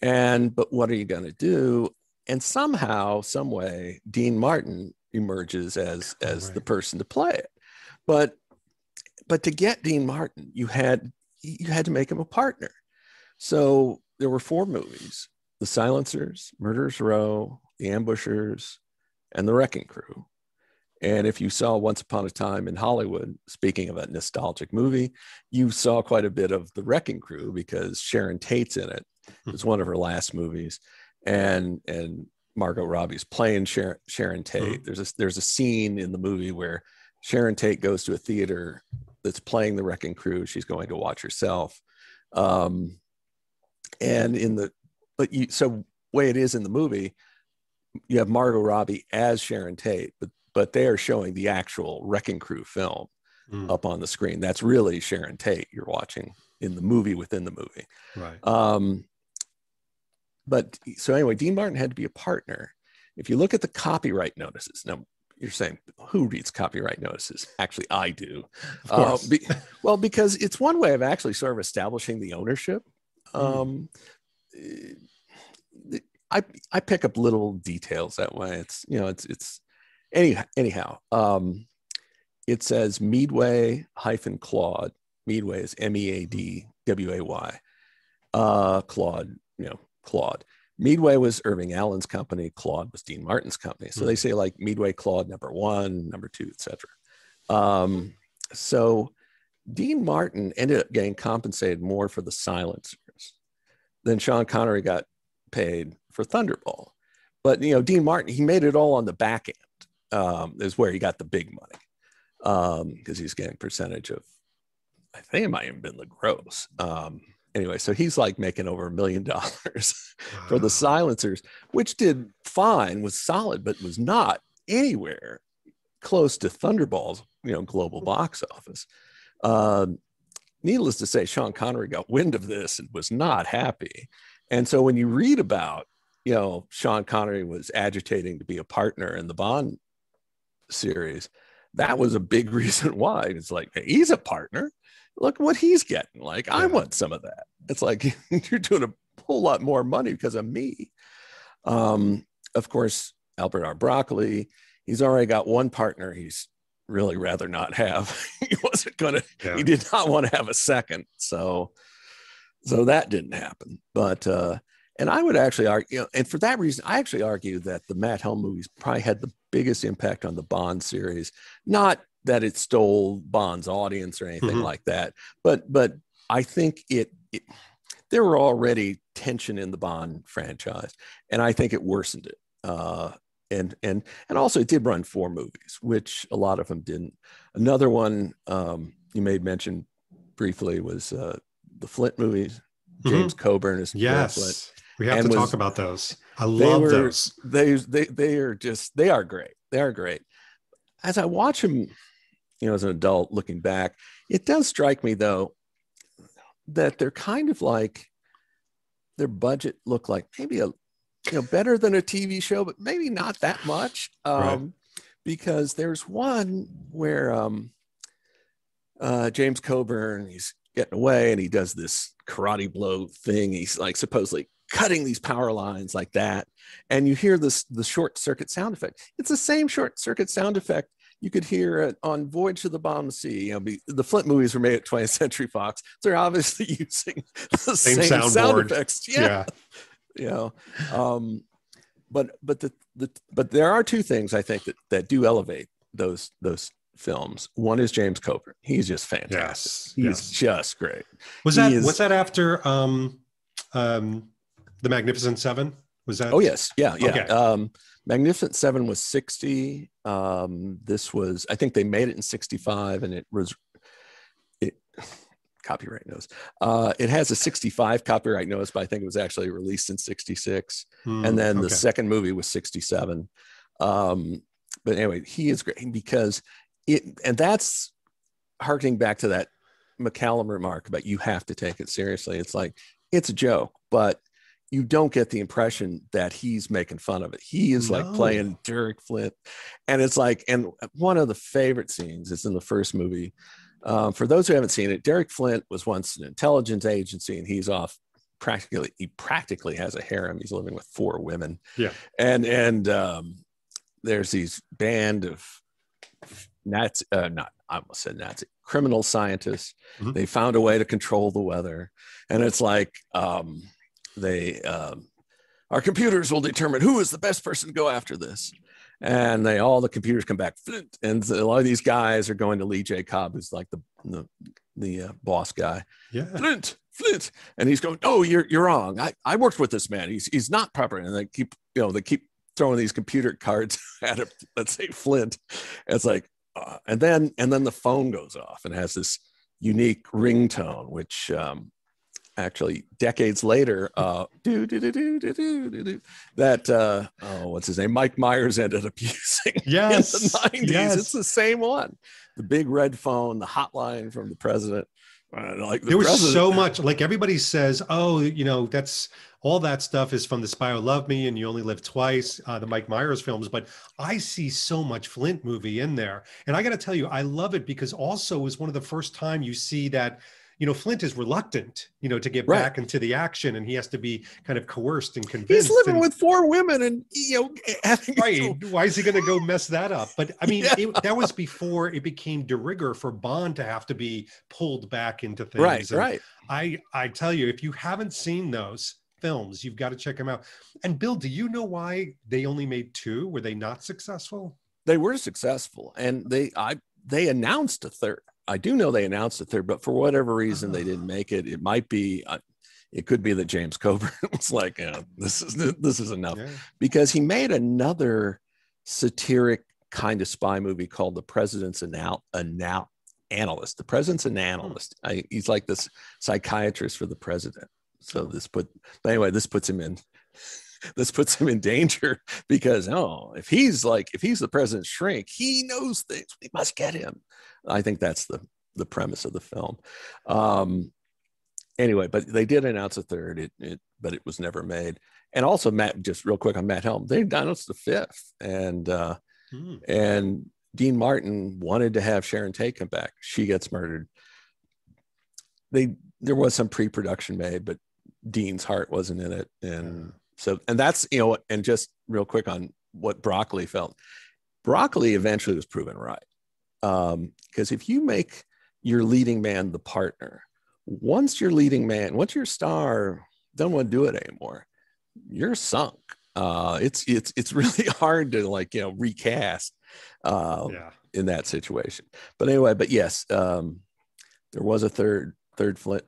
but what are you going to do? And somehow, some way, Dean Martin emerges as the person to play it. But to get Dean Martin, you had to make him a partner. So there were 4 movies: The Silencers, Murderers Row, The Ambushers, and The Wrecking Crew. And if you saw Once Upon a Time in Hollywood, speaking of a nostalgic movie, you saw quite a bit of The Wrecking Crew, because Sharon Tate's in it. It's one of her last movies. And Margot Robbie's playing Sharon Tate. There's a scene in the movie where Sharon Tate goes to a theater that's playing The Wrecking Crew. She's going to watch herself. So way it is in the movie, you have Margot Robbie as Sharon Tate, but but they are showing the actual Wrecking Crew film Mm. up on the screen. That's really Sharon Tate you're watching in the movie within the movie. Right. But so anyway, Dean Martin had to be a partner. If you look at the copyright notices, now you're saying, who reads copyright notices? Actually, I do. Of course. Well, because it's one way of actually sort of establishing the ownership. I pick up little details that way. It's, you know, it's anyhow. It says Meadway - Claude. Meadway is MEADWAY. Claude, you know, Claude. Meadway was Irving Allen's company. Claude was Dean Martin's company. So they say like Meadway, Claude, number 1, number 2, etc. So Dean Martin ended up getting compensated more for the silencers than Sean Connery got paid for Thunderball. But, you know, Dean Martin, he made it all on the back end, is where he got the big money, because he's getting percentage of, I think it might have been the gross. Anyway, so he's like making over $1 million for the silencers, which did fine, was solid, but was not anywhere close to Thunderball's, you know, global box office. Needless to say, Sean Connery got wind of this and was not happy. And so when you read about, you know, Sean Connery was agitating to be a partner in the Bond series, that was a big reason why. It's like, hey, he's a partner. Look what he's getting. Like, I want some of that. It's like, you're doing a whole lot more money because of me. Of course, Albert R. Broccoli, he's already got one partner he's really rather not have. He wasn't going to, he did not want to have a second. So that didn't happen. But, and I would actually argue, you know, and for that reason, I actually argue that the Matt Helm movies probably had the biggest impact on the Bond series. Not that it stole Bond's audience or anything like that, but I think there were already tension in the Bond franchise, and I think it worsened it. And also it did run 4 movies, which a lot of them didn't. Another one you made mention briefly was the Flint movies. James Coburn is Flint. We have to talk about those. I love those. They are great. They are great. As I watch them, you know, as an adult looking back, it does strike me though that they're kind of like, their budget looked like maybe a, you know, better than a TV show, but maybe not that much. Because there's one where James Coburn, he's getting away and he does this karate blow thing. He's like supposedly cutting these power lines like that. And you hear the short circuit sound effect. It's the same short circuit sound effect you could hear on Voyage to the Bottom of the Sea. You know, the Flint movies were made at 20th Century Fox. So they're obviously using the same sound effects. Yeah. You know, but there are 2 things I think that do elevate those films. One is James Coburn. He's just fantastic. He's just great. Was that after The Magnificent Seven? Was that? Oh yes, yeah. Okay. Magnificent Seven was 60. This was, I think they made it in 65, and it copyright notice. It has a 65 copyright notice, but I think it was actually released in 66. And then the second movie was 67. But anyway, he is great because and that's harkening back to that McCallum remark about you have to take it seriously. It's like, it's a joke, but you don't get the impression that he's making fun of it. He is like playing Derek Flint. And it's like, and one of the favorite scenes is in the first movie. For those who haven't seen it, Derek Flint was once an intelligence agency, and he's off he practically has a harem. He's living with 4 women. Yeah. And there's these band of criminal scientists. They found a way to control the weather. And it's like, our computers will determine who is the best person to go after this. And all the computers come back, Flint. And a lot of these guys are going to Lee J. Cobb, who's like the boss guy. Yeah. Flint. And he's going, oh, you're wrong. I worked with this man. He's not proper. And they keep throwing these computer cards at him. Let's say Flint. And it's like, and then the phone goes off and has this unique ringtone, which actually decades later, that what's his name? Mike Myers ended up using in the 90s. Yes. It's the same one. The big red phone, the hotline from the president. There was so much, like everybody says, oh, that's all that stuff is from The Spy Who Loved Me and You Only Live Twice, the Mike Myers films. But I see so much Flint movie in there. And I got to tell you, I love it because also it was one of the first time you see that, Flint is reluctant, to get back into the action, and he has to be kind of coerced and convinced. He's living with 4 women and, right. Why is he going to go mess that up? But I mean, that was before it became de rigueur for Bond to have to be pulled back into things. Right. I tell you, if you haven't seen those films, you've got to check them out. And Bill, do you know why they only made 2? Were they not successful? They were successful, and they announced a third. I do know they announced a third, but for whatever reason they didn't make it. It might be, it could be that James Coburn was like, this is enough, because he made another satiric kind of spy movie called The President's Analyst. The President's an Analyst. He's like this psychiatrist for the president. So this puts him in danger, because if he's the president's shrink, he knows things. We must get him. I think that's the premise of the film. Anyway, but they did announce a third, but it was never made. And also, Matt, just real quick on Matt Helm, they announced the 5th, and Dean Martin wanted to have Sharon Tate come back. She gets murdered. There was some pre-production made, but Dean's heart wasn't in it, and that's and just real quick on what Broccoli felt. Broccoli eventually was proven right, because if you make your leading man the partner, once your star don't want to do it anymore, you're sunk. It's really hard to recast in that situation. But anyway, yes, there was a third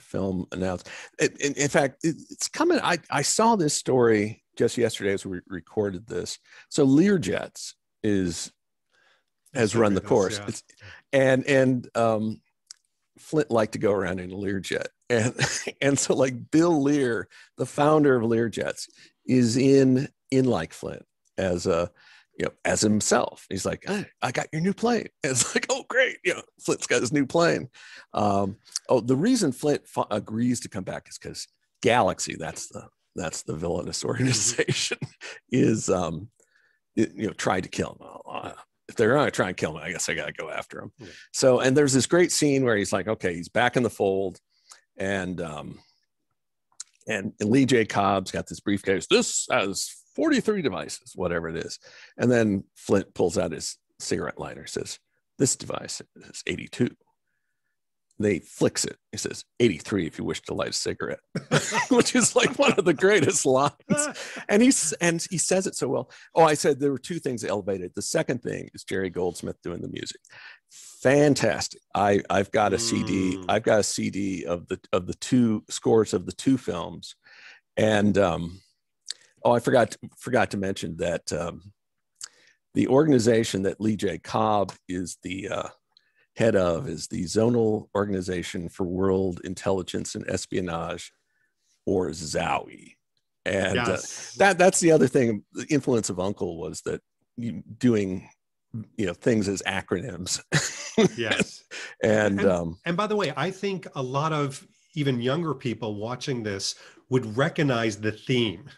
film announced. In fact, it's coming. I saw this story just yesterday as we recorded this. So Learjets has run the course, and Flint liked to go around in a Learjet, and so Bill Lear, the founder of Learjets, is in like Flint as as himself. He's like, hey, I got your new plane. And it's like, oh, great. Flint's got his new plane. The reason Flint agrees to come back is because Galaxy, that's the villainous organization, is, tried to kill him. If they're going to try and kill him, I guess I got to go after him. Yeah. So, and there's this great scene where he's like, okay, he's back in the fold. And Lee J. Cobb's got this briefcase. This has 43 devices, whatever it is. And then Flint pulls out his cigarette lighter, says, this device is 82. They flicks it. He says, 83 if you wish to light a cigarette, which is one of the greatest lines. And he says it so well. Oh, I said there were 2 things that elevated. The second thing is Jerry Goldsmith doing the music. Fantastic. I've got a CD. I've got a CD of the 2 scores of the 2 films. And I forgot to mention that the organization that Lee J. Cobb is the head of is the Zonal Organization for World Intelligence and Espionage, or ZOWI. And that's the other thing. The influence of Uncle was that doing things as acronyms. Yes. and by the way, I think a lot of even younger people watching this would recognize the theme,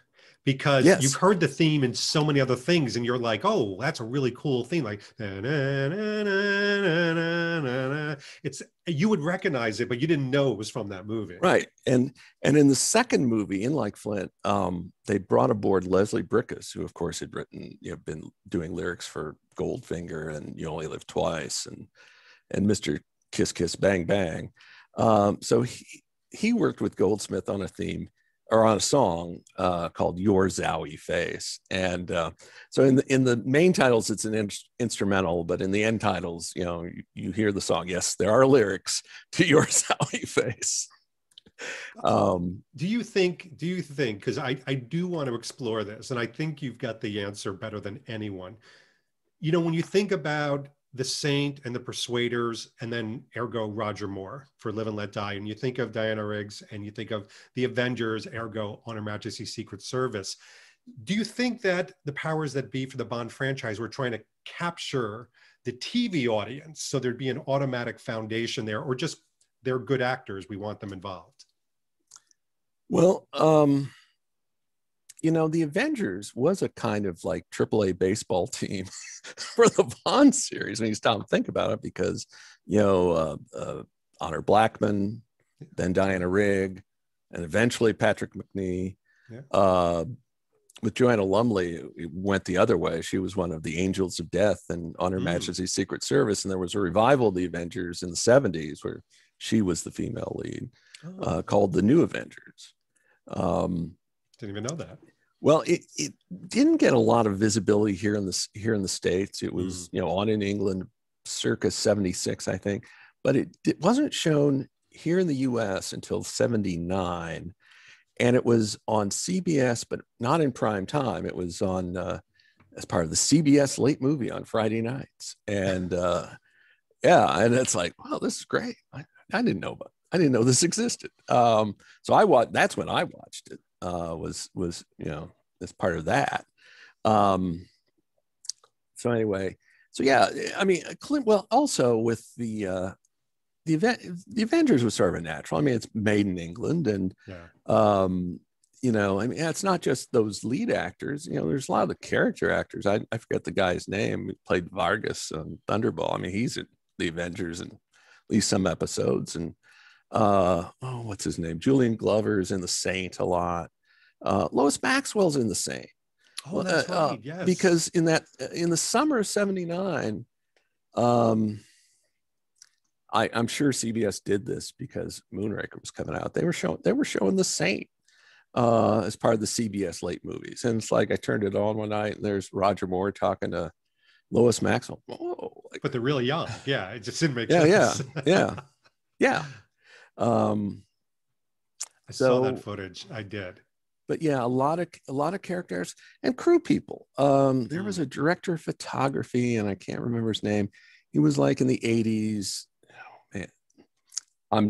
because you've heard the theme in so many other things, and you're like, oh, that's a really cool theme. Like, you would recognize it, but you didn't know it was from that movie. Right. And in the second movie, In Like Flint, they brought aboard Leslie Bricusse, who of course had written, been doing lyrics for Goldfinger and You Only Live Twice and Mr. Kiss Kiss Bang Bang. So he worked with Goldsmith on a theme, or on a song called Your Zowie Face. And so in the main titles, it's an instrumental, but in the end titles, you hear the song. Yes, there are lyrics to Your Zowie Face. Do you think, because I do want to explore this, and I think you've got the answer better than anyone. When you think about the Saint and the Persuaders, and then ergo Roger Moore for Live and Let Die. And you think of Diana Riggs and you think of the Avengers, ergo On Her Majesty's Secret Service. Do you think that the powers that be for the Bond franchise were trying to capture the TV audience so there'd be an automatic foundation there, or just they're good actors, we want them involved? Well, the Avengers was a kind of like AAA baseball team for the Bond series when you stop and think about it, because, Honor Blackman, then Diana Rigg, and eventually Patrick McNee. Yeah. With Joanna Lumley, it went the other way. She was one of the Angels of Death and On Her Majesty's Secret Service. And there was a revival of the Avengers in the 70s where she was the female lead, called The New Avengers. Didn't even know that. Well, it didn't get a lot of visibility here in the States. It was on in England circa 76, I think, but it wasn't shown here in the US until 79, and it was on CBS, but not in prime time. It was on as part of the CBS late movie on Friday nights, and and it's like, wow, this is great. I didn't know this existed. So that's when I watched it. Was as part of that. So anyway, so yeah, I mean, well, also with the Avengers was sort of a natural. I mean, it's made in England, and I mean, it's not just those lead actors. There's a lot of the character actors. I forget the guy's name. He played Vargas on Thunderball. I mean, he's at the Avengers in at least some episodes, and what's his name? Julian Glover's in The Saint a lot. Lois Maxwell's in The Saint. Oh, that's right. Yes. Because in the summer of 79, I'm sure CBS did this because Moonraker was coming out. They were showing The Saint as part of the CBS late movies. And it's like I turned it on one night and there's Roger Moore talking to Lois Maxwell. Whoa, but they're really young. Yeah, it just didn't make sense. Yeah. I saw that footage. I did. But yeah, a lot of characters and crew people. There was a director of photography, and I can't remember his name. He was like in the 80s. Oh, man.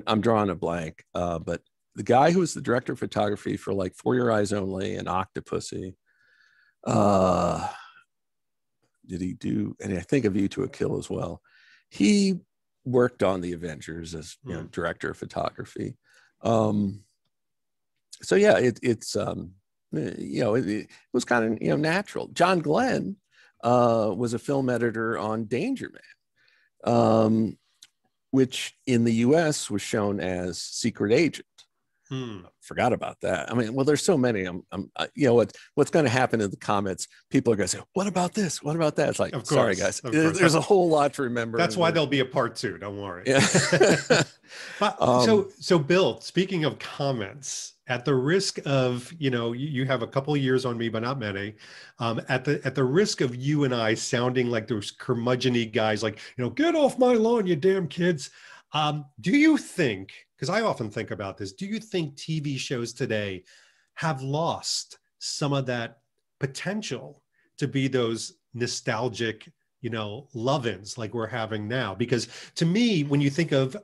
I'm drawing a blank. But the guy who was the director of photography for like For Your Eyes Only and Octopussy. Did he do? And I think A View to a Kill as well. He worked on the Avengers as director of photography. So yeah, it was kind of natural. John Glenn was a film editor on Danger Man, which in the U.S. was shown as Secret Agent. Forgot about that. I mean, well, there's so many. What's going to happen in the comments? People are going to say, "What about this? What about that?" It's like, sorry, guys, there's a whole lot to remember. That's why there'll be a part 2. Don't worry. Yeah. So Bill, speaking of comments, at the risk of, you have a couple of years on me, but not many. At the risk of you and I sounding like those curmudgeon-y guys, like, get off my lawn, you damn kids. Do you think, because I often think about this, do you think TV shows today have lost some of that potential to be those nostalgic, love-ins like we're having now? Because to me, when you think of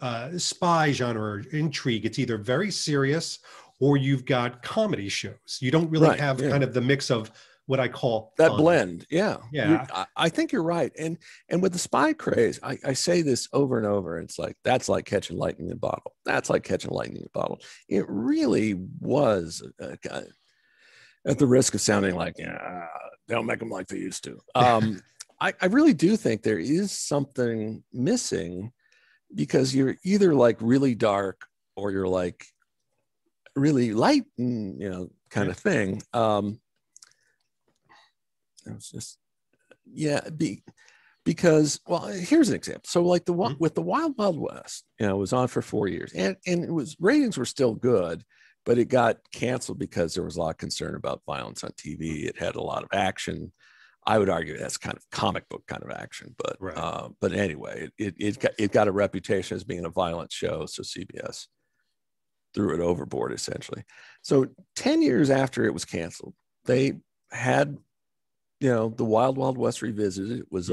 spy genre or intrigue, it's either very serious or you've got comedy shows. You don't really have kind of the mix of what I call that fun. Blend. Yeah. I think you're right. And with the Spy Craze, I say this over and over. It's like, that's like catching lightning in a bottle. That's like catching lightning in a bottle. It really was, at the risk of sounding like, they don't make them like they used to. I really do think there is something missing, because you're either like really dark or you're like really light, and, kind of thing. It was just, because, well, here's an example. So like with the Wild Wild West, it was on for 4 years, and ratings were still good, but it got canceled because there was a lot of concern about violence on TV. It had a lot of action. I would argue that's kind of comic book kind of action, but anyway, it got a reputation as being a violent show. So CBS threw it overboard essentially. So 10 years after it was canceled, they had, the Wild Wild West revisited. It was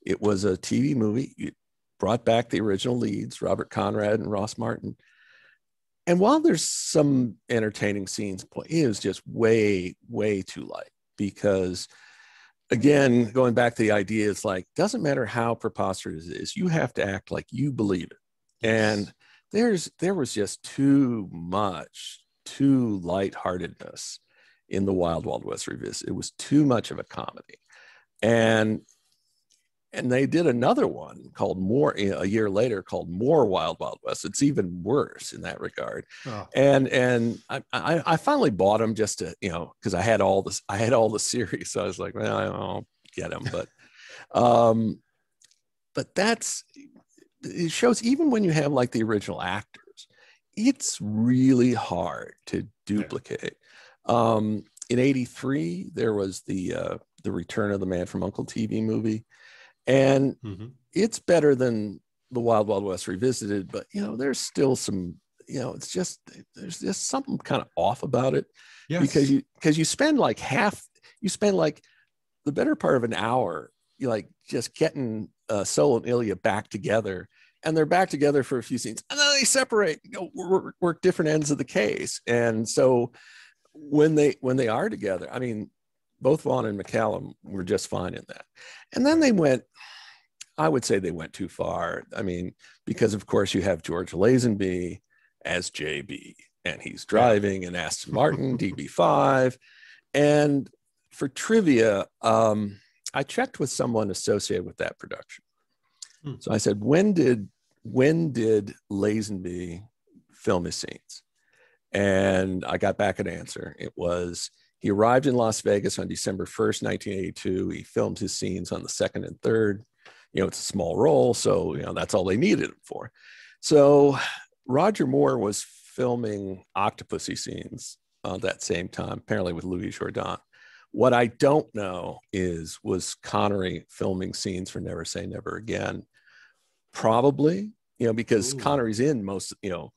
It was a TV movie. It brought back the original leads, Robert Conrad and Ross Martin. And while there's some entertaining scenes, it was just way, way too light because, again, going back to the idea, it's like, doesn't matter how preposterous it is, you have to act like you believe it. And there was just too lightheartedness in the Wild Wild West revisit. It was too much of a comedy. And they did another one called a year later called More Wild Wild West. It's even worse in that regard. Oh. And I finally bought them just to, because I had all the series. So I was like, well, I'll get them. But it shows, even when you have like the original actors, it's really hard to duplicate. In '83, there was the Return of the Man from U.N.C.L.E. TV movie. And it's better than the Wild Wild West revisited, but there's still some, it's just, there's just something kind of off about it. Yes. Because you spend like the better part of an hour, just getting Solo and Ilya back together, and they're back together for a few scenes, and then they separate, work different ends of the case. And so when they are together, I mean, both Vaughn and McCallum were just fine in that. And then I would say they went too far. I mean, because of course you have George Lazenby as JB, and he's driving an Aston Martin DB5. And for trivia, I checked with someone associated with that production. So I said, when did Lazenby film his scenes? And I got back an answer. It was, he arrived in Las Vegas on December 1st, 1982. He filmed his scenes on the 2nd and 3rd. It's a small role, so that's all they needed him for. So Roger Moore was filming Octopussy scenes that same time, apparently with Louis Jourdan. What I don't know was Connery filming scenes for Never Say Never Again? Probably, because Connery's in most, so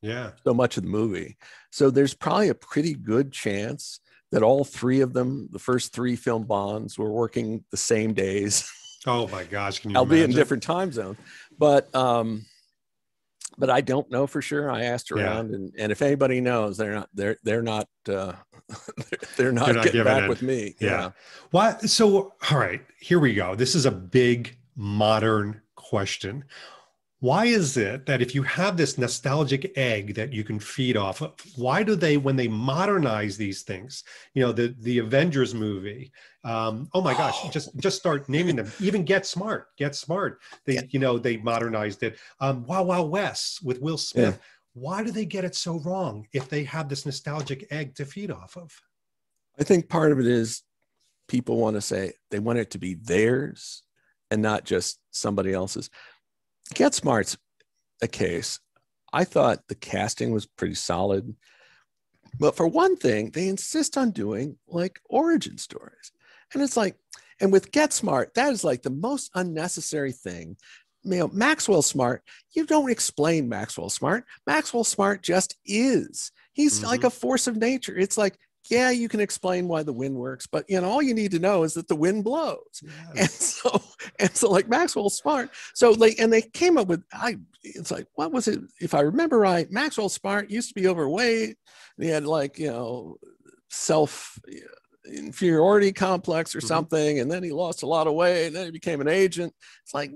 much of the movie. So there's probably a pretty good chance that all three of them, the first 3 film Bonds, were working the same days. Oh my gosh, can you albeit imagine? In different time zones. But I don't know for sure. I asked around, and if anybody knows, they're not getting back with me. Yeah. Why? So, all right, here we go. This is a big modern question. Why is it that if you have this nostalgic egg that you can feed off of, why do they, when they modernize these things, the Avengers movie, oh my gosh, just start naming them, even Get Smart, they modernized it. Wild Wild West with Will Smith. Yeah. Why do they get it so wrong if they have this nostalgic egg to feed off of? I think part of it is people want to say they want it to be theirs and not just somebody else's. Get Smart's a case. I thought the casting was pretty solid. But for one thing, they insist on doing like origin stories. And it's like, and with Get Smart, that is like the most unnecessary thing. Maxwell Smart, you don't explain Maxwell Smart. Maxwell Smart just is. He's like a force of nature. It's like, yeah, you can explain why the wind works, but all you need to know is that the wind blows. Yes. And so like Maxwell Smart. So and they came up with, it's like, what was it? If I remember right, Maxwell Smart used to be overweight. He had self inferiority complex or something. And then he lost a lot of weight and then he became an agent. It's like,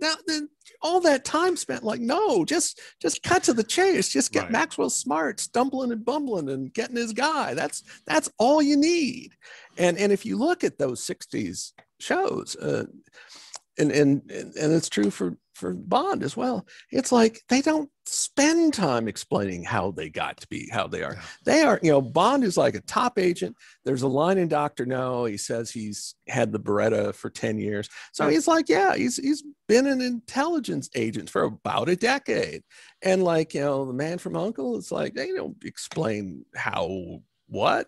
all that time spent, like, no, just cut to the chase. Just get Maxwell Smart stumbling and bumbling and getting his guy. That's all you need. And if you look at those 60s shows, and it's true for Bond as well, it's like they don't spend time explaining how they got to be how they are. They are, Bond is like a top agent. There's a line in Dr. No, he says he's had the Beretta for 10 years. So he's like, he's been an intelligence agent for about a decade. And like, the Man from U.N.C.L.E., it's like, they don't explain what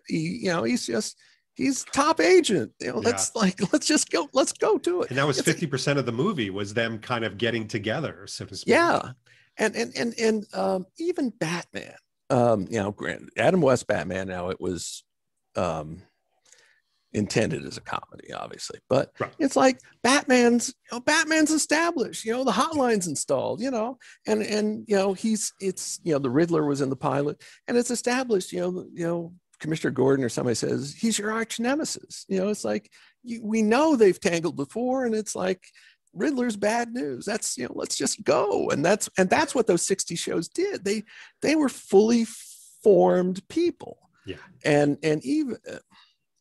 he's top agent. Let's go to it. And that was 50% of the movie was them kind of getting together, so to speak. Yeah. And even Batman, Adam West Batman. Now it was, intended as a comedy, obviously, but Right. it's like Batman's established, the hotline's installed, and the Riddler was in the pilot, and it's established, Commissioner Gordon or somebody says he's your arch nemesis. It's like we know they've tangled before, and it's like Riddler's bad news. That's let's just go, and that's what those 60 shows did. They were fully formed people. Yeah, and even.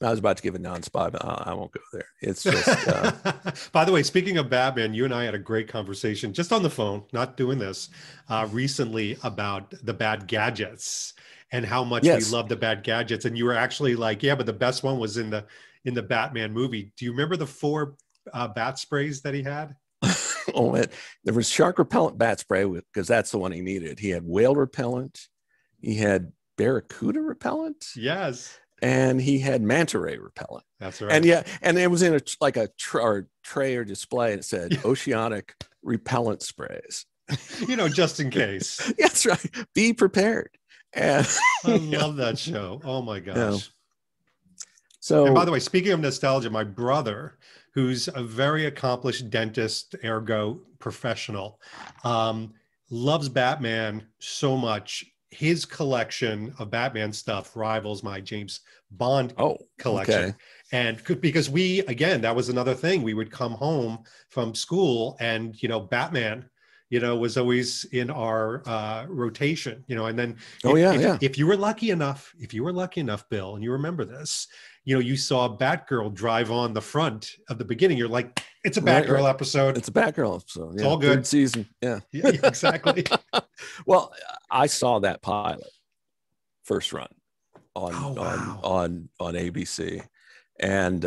I was about to give a non-spy, but I won't go there. It's just. By the way, speaking of Batman, you and I had a great conversation just on the phone, not doing this, recently about the bad gadgets and how much we love the bad gadgets. And you were actually like, yeah, but the best one was in the Batman movie. Do you remember the 4 bat sprays that he had? There was shark repellent bat spray because that's the one he needed. He had whale repellent. He had barracuda repellent. Yes. And he had manta ray repellent. That's right. And it was in a tray or display, and it said oceanic repellent sprays. Just in case. That's right. Be prepared. And I love that show. Oh my gosh. Yeah. So, and by the way, speaking of nostalgia, my brother, who's a very accomplished dentist, ergo professional, loves Batman so much. His collection of Batman stuff rivals my James Bond collection. Okay. And because that was another thing. We would come home from school and, Batman, was always in our rotation, and then if you were lucky enough, Bill, and you remember this, you saw Batgirl drive on the front of the beginning. You're like, it's a Batgirl episode. It's a Batgirl episode. Yeah. It's all good. 3rd season. Yeah. Yeah, exactly. Well, I saw that pilot first run on ABC, and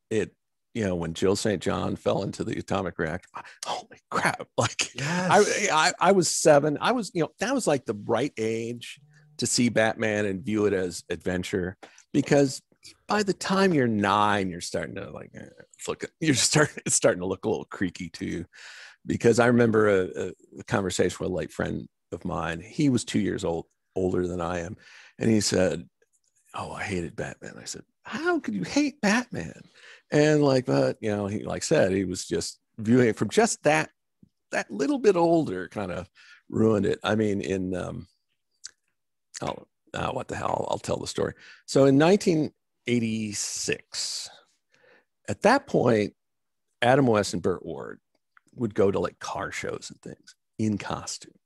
it. When Jill St. John fell into the atomic reactor, holy crap! Like, yes. I was 7. I was, that was like the right age to see Batman and view it as adventure, because by the time you're 9, you're starting to it's starting to look a little creaky to you. Because I remember a conversation with a late friend of mine. He was 2 years older than I am, and he said, "Oh, I hated Batman." I said, "How could you hate Batman?" And he said he was just viewing it from just that little bit older, kind of ruined it. I mean, what the hell? I'll tell the story. So in 1986, at that point, Adam West and Burt Ward would go to like car shows and things in costume.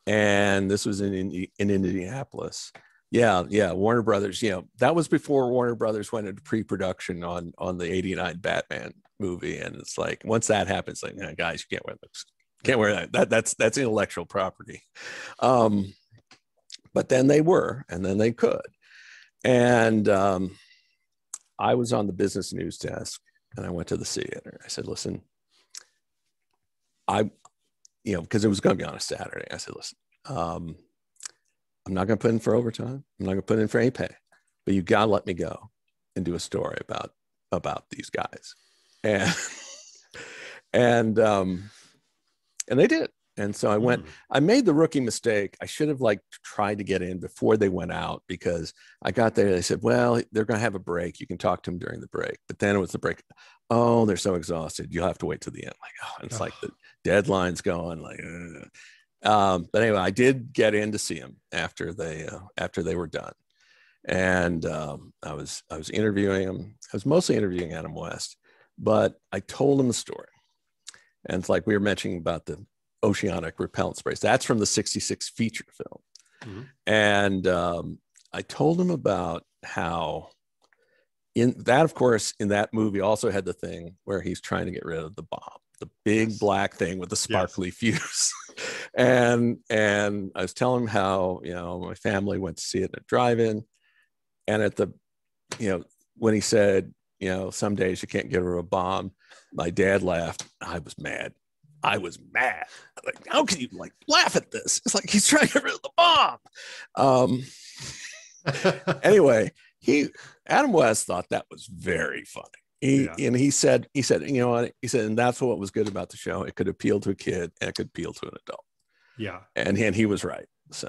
And this was in Indianapolis. Yeah. Warner Brothers, that was before Warner Brothers went into pre-production on the 89 Batman movie. And it's like, once that happens, like, guys, you can't wear those. Can't wear that. That's intellectual property. But then they were, and then they could. And I was on the business news desk, and I went to the theater. I said, listen, because it was going to be on a Saturday. I said, listen, I'm not going to put in for overtime. I'm not going to put in for any pay, but you got to let me go and do a story about these guys. And they did. And so I went, I made the rookie mistake. I should have tried to get in before they went out, because I got there. They said, well, they're going to have a break. You can talk to them during the break. But then it was the break. Oh, they're so exhausted. You'll have to wait till the end. It's like the deadline's going but anyway, I did get in to see them after they were done. And I was interviewing them. I was mostly interviewing Adam West, but I told him the story. And it's like we were mentioning about the oceanic repellent sprays. That's from the 66 feature film. Mm-hmm. And I told him about how in that movie also had the thing where he's trying to get rid of the bomb, the big black thing with the sparkly fuse. And I was telling him how, my family went to see it at a drive-in. And at the, when he said, some days you can't get rid of a bomb, my dad laughed. I was mad. Like, how can you laugh at this? It's like he's trying to get rid of the bomb. Anyway, Adam West thought that was very funny. And he said, and that's what was good about the show. It could appeal to a kid and it could appeal to an adult. Yeah. And he was right. So.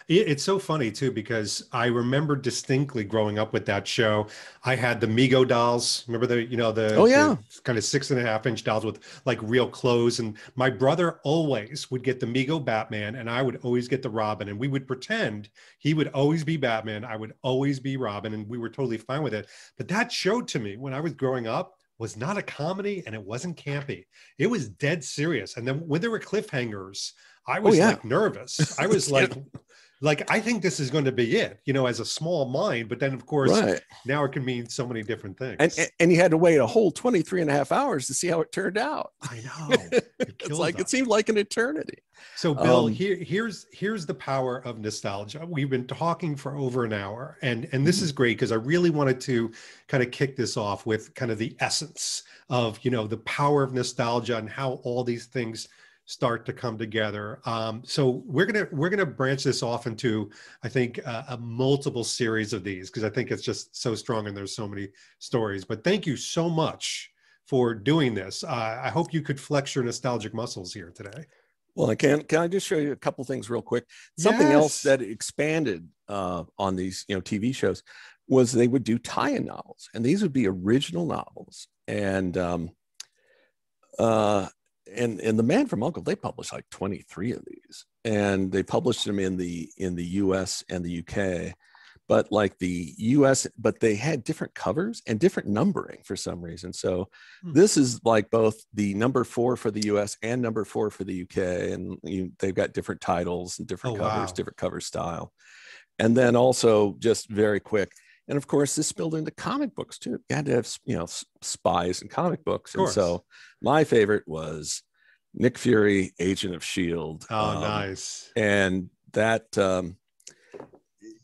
It's so funny too, because I remember distinctly growing up with that show. I had the Mego dolls. Remember Oh the yeah. kind of 6.5 inch dolls with like real clothes. And my brother always would get the Mego Batman, and I would always get the Robin. And we would pretend he would always be Batman, I would always be Robin, and we were totally fine with it. But that show to me when I was growing up was not a comedy, and it wasn't campy. It was dead serious. And then when there were cliffhangers, I Oh was yeah. like nervous. I was like, I think this is going to be it, as a small mind. But then, of course, Right. now it can mean so many different And, things. and you had to wait a whole 23 and a half hours to see how it turned out. I know. It It's kills like, it us. seemed like an eternity. So, Bill, here's the power of nostalgia. We've been talking for over an hour, and this is great because I really wanted to kind of kick this off with kind of the essence of the power of nostalgia and how all these things start to come together. So we're gonna branch this off into, I think, a multiple series of these, because I think it's just so strong and there's so many stories. But thank you so much for doing this. I hope you could flex your nostalgic muscles here today. Well, can I just show you a couple things real quick? Something else Yes. that expanded on these TV shows was they would do tie-in novels, and these would be original novels. And the Man from Uncle, they published like 23 of these, and they published them in the US and the UK. But like the US, but they had different covers and different numbering for some reason. So this is like both the number 4 for the US and number 4 for the UK. And they've got different titles and different covers, Wow. different cover style. And then also, just very quick, and of course, this spilled into comic books too. You had to have, spies and comic books. And so my favorite was Nick Fury, Agent of S.H.I.E.L.D. Oh, nice. And that,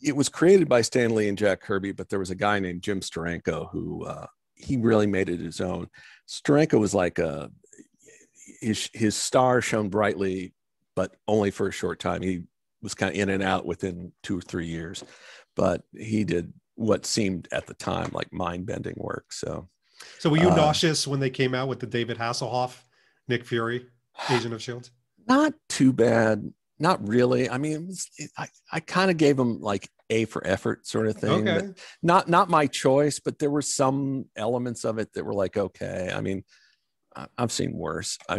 it was created by Stan Lee and Jack Kirby, but there was a guy named Jim Steranko who he really made it his own. Steranko was like his star shone brightly, but only for a short time. He was kind of in and out within 2 or 3 years, but he did what seemed at the time like mind-bending work. So were you nauseous when they came out with the David Hasselhoff, Nick Fury, Agent of S.H.I.E.L.D.? Not too bad. Not really. I mean, I kind of gave him like A for effort sort of thing. Okay. Not my choice, but there were some elements of it that were like, okay. I mean, I've seen worse. I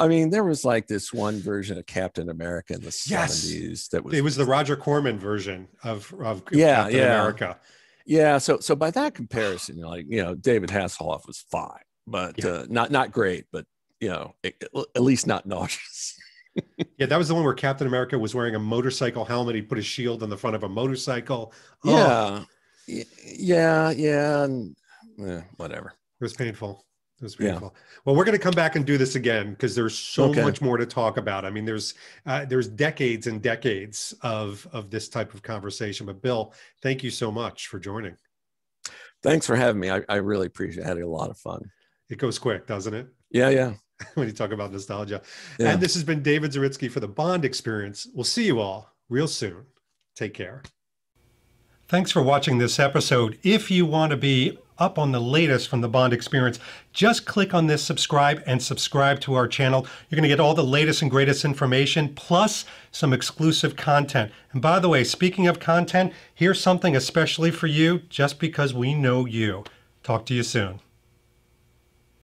mean, there was like this one version of Captain America in the 70s that was. It was the Roger Corman version of Captain America. Yeah. So by that comparison, David Hasselhoff was fine, but not great, but at least not nauseous. Yeah, that was the one where Captain America was wearing a motorcycle helmet. He put his shield on the front of a motorcycle. Yeah, and whatever. It was painful. It was painful. Yeah. Well, we're going to come back and do this again because there's so much more to talk about. I mean, there's decades and decades of this type of conversation. But Bill, thank you so much for joining. Thanks for having me. I really appreciate it. I had a lot of fun. It goes quick, doesn't it? Yeah. When you talk about nostalgia. Yeah. And this has been David Zaritsky for the Bond Experience. We'll see you all real soon. Take care. Thanks for watching this episode. If you want to be up on the latest from the Bond Experience, just click on this subscribe and subscribe to our channel. You're going to get all the latest and greatest information, plus some exclusive content. And by the way, speaking of content, here's something especially for you, just because we know you. Talk to you soon.